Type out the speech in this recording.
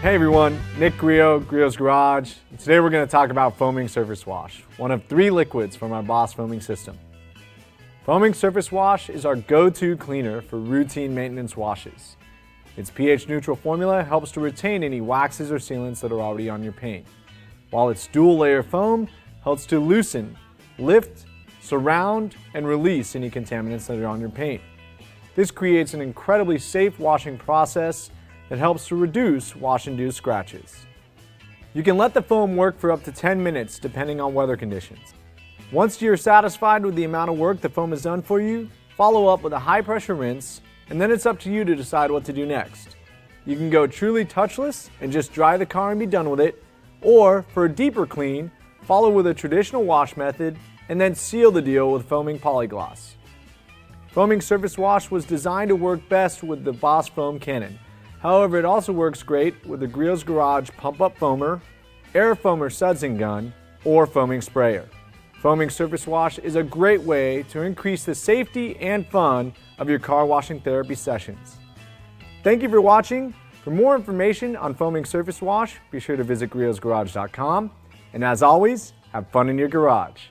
Hey everyone, Nick Griot, Griot's Garage. Today we're going to talk about foaming surface wash, one of 3 liquids from our Boss foaming system. Foaming surface wash is our go-to cleaner for routine maintenance washes. Its pH neutral formula helps to retain any waxes or sealants that are already on your paint, while its dual layer foam helps to loosen, lift, surround, and release any contaminants that are on your paint. This creates an incredibly safe washing process that helps to reduce wash-induced scratches. You can let the foam work for up to 10 minutes depending on weather conditions. Once you're satisfied with the amount of work the foam has done for you, follow up with a high-pressure rinse, and then it's up to you to decide what to do next. You can go truly touchless and just dry the car and be done with it, or for a deeper clean, follow with a traditional wash method and then seal the deal with foaming polygloss. Foaming surface wash was designed to work best with the Boss foam cannon. However, it also works great with the Griot's Garage pump-up foamer, air foamer sudsing gun, or foaming sprayer. Foaming surface wash is a great way to increase the safety and fun of your car washing therapy sessions. Thank you for watching. For more information on foaming surface wash, be sure to visit griotsgarage.com. And as always, have fun in your garage.